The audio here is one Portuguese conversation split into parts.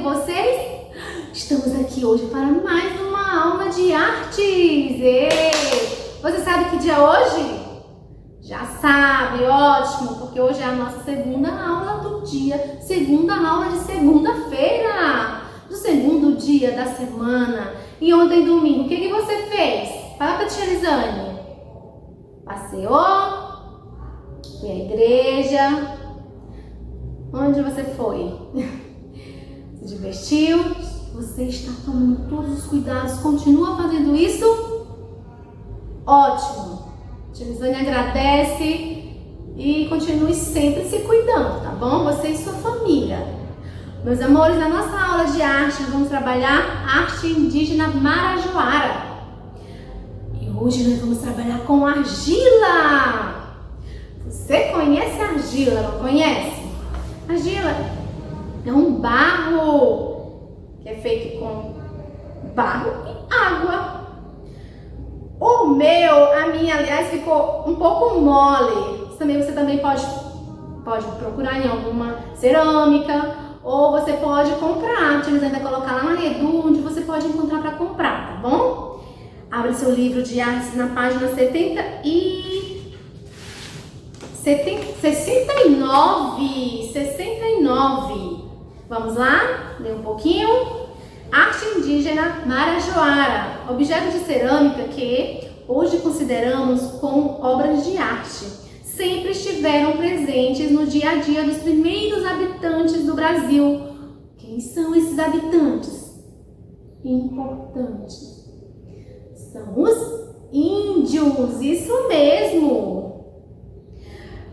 vocês? Estamos aqui hoje para mais uma aula de artes. E você sabe que dia é hoje? Já sabe, ótimo, porque hoje é a nossa segunda aula do dia, segunda aula de segunda-feira, do segundo dia da semana. E ontem, domingo, o que você fez? Fala pra tia Lisane. Passeou? Foi à igreja? Onde você foi? Se divertiu? Você está tomando todos os cuidados? Continua fazendo isso? Ótimo! Tia Lisane agradece e continue sempre se cuidando, tá bom? Você e sua família. Meus amores, na nossa aula de arte, nós vamos trabalhar arte indígena marajoara. E hoje nós vamos trabalhar com argila. Você conhece a argila, não conhece? Argila é um barro que é feito com barro e água. A minha, aliás, ficou um pouco mole. Você também pode procurar em alguma cerâmica ou você pode comprar. A tia Lisane vai colocar lá na Redu, onde você pode encontrar para comprar, tá bom? Abre seu livro de artes na página 69. Vamos lá? Ler um pouquinho. Arte indígena marajoara, objeto de cerâmica que hoje consideramos como obras de arte. Sempre estiveram presentes no dia a dia dos primeiros habitantes do Brasil. Quem são esses habitantes? Importantes. São os índios, isso mesmo.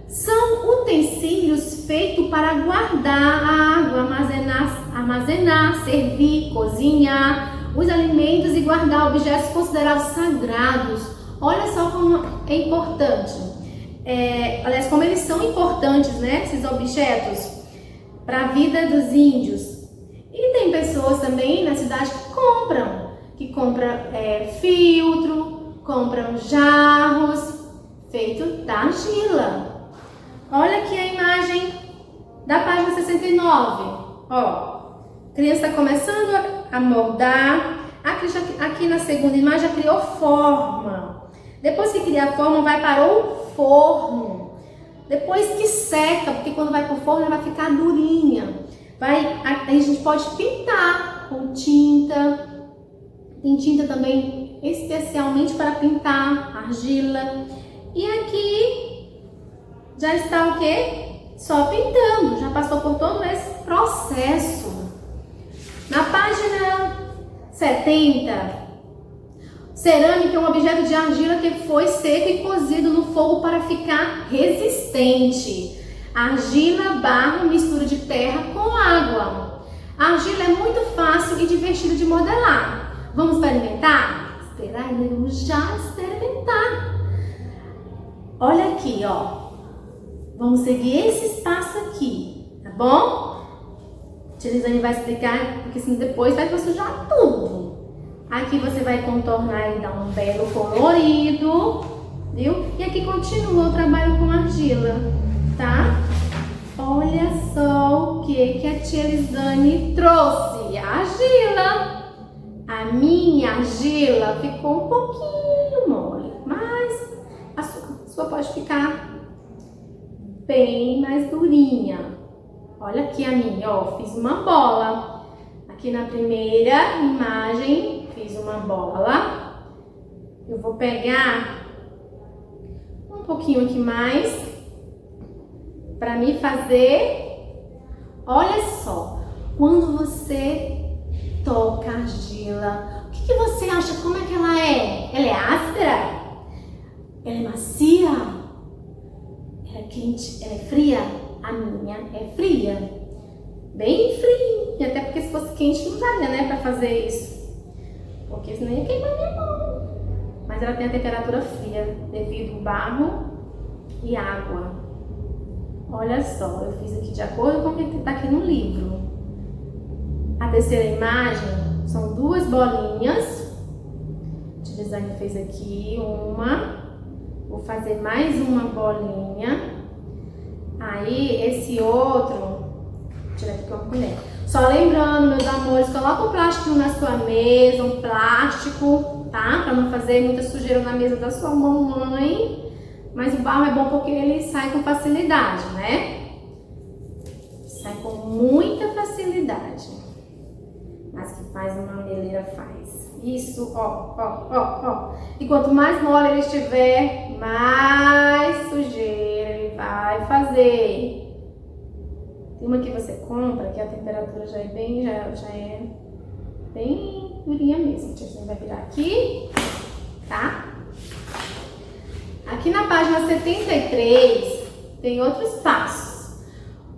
São utensílios feitos para guardar a água, armazenar, servir, cozinhar os alimentos e guardar objetos considerados sagrados. Olha só como é importante. Aliás, como eles são importantes, né? Esses objetos para a vida dos índios. E tem pessoas também na cidade que compram filtro, compram jarros feitos da argila. Olha aqui a imagem da página 69. Ó, a criança está começando a moldar. Aqui na segunda imagem já criou forma. Depois que cria a forma, vai para o forno. Depois que seca, porque quando vai para o forno ela vai ficar durinha. Aí a gente pode pintar com tinta. Tem tinta também especialmente para pintar argila. E aqui já está o quê? Só pintando, já passou por todo esse processo. Na página 70, cerâmica é um objeto de argila que foi seco e cozido no fogo para ficar resistente. Argila, barro, mistura de terra com água. A argila é muito fácil e divertida de modelar. Vamos experimentar? Espera aí, vamos já experimentar. Olha aqui, ó. Vamos seguir esse espaço aqui, tá bom? A tia Lisane vai explicar, porque senão depois vai sujar tudo. Aqui você vai contornar e dar um belo colorido, viu? E aqui continua o trabalho com argila, tá? Olha só o que a tia Lisane trouxe. A argila. A minha argila ficou um pouquinho mole, mas a sua pode ficar bem mais durinha. Olha aqui a minha, ó, fiz uma bola. Aqui na primeira imagem, fiz uma bola. Eu vou pegar um pouquinho aqui mais para me fazer. Olha só, quando você toca a argila, o que você acha? Como é que ela é? Ela é áspera? Ela é macia? Ela é quente? Ela é fria? A minha é fria. Bem fria. Até porque se fosse quente não daria, né, pra fazer isso. Porque senão ia queimar minha mão. Mas ela tem a temperatura fria devido ao barro e água. Olha só, eu fiz aqui de acordo com o que tá aqui no livro. A terceira imagem são duas bolinhas. A tia Lisane fez aqui uma. Vou fazer mais uma bolinha. Aí esse outro, vou tirar aqui com a colher. Só lembrando, meus amores, coloca um plástico na sua mesa, um plástico, tá? Pra não fazer muita sujeira na mesa da sua mamãe. Mas o barro é bom porque ele sai com facilidade, né? Sai com muita facilidade. Mas que faz uma meleira faz. Isso, ó. E quanto mais mole ele estiver, mais sujeira ele vai fazer. Tem uma que você compra que a temperatura já é bem durinha mesmo. A gente vai virar aqui, tá? Aqui na página 73 tem outros passos.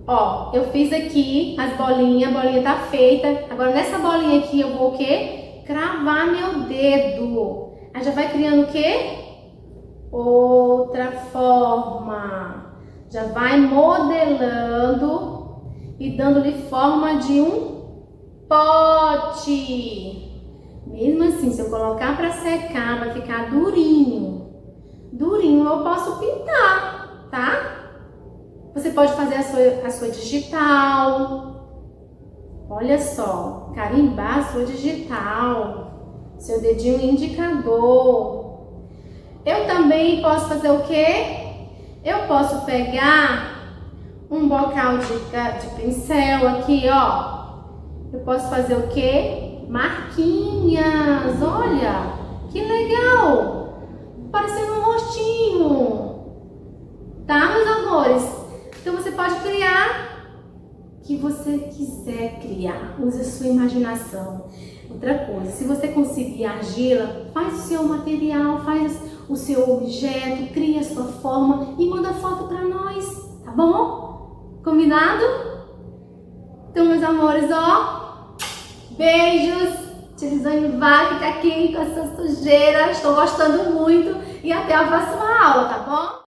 Ó, eu fiz aqui as bolinhas, a bolinha tá feita. Agora nessa bolinha aqui eu vou o quê? Cravar meu dedo. Aí já vai criando o quê? Outra forma. Já vai modelando e dando-lhe forma de um pote. Mesmo assim, se eu colocar para secar, vai ficar durinho. Durinho eu posso pintar, tá? Você pode fazer a sua digital. Olha só, carimbar a sua digital. Seu dedinho indicador. Eu também posso fazer o quê? Eu posso pegar um bocal de pincel aqui, ó. Eu posso fazer o quê? Marquinhas, olha, que legal! Parecendo um rostinho, tá, meus amores? Então você pode criar o que você quiser criar, use a sua imaginação. Outra coisa, se você conseguir argila, faz o seu material, faz o seu objeto, cria a sua forma e manda foto pra nós, tá bom? Combinado? Então, meus amores, ó, beijos. Tia Lisane vai ficar aqui com essa sujeira. Estou gostando muito. E até a próxima aula, tá bom?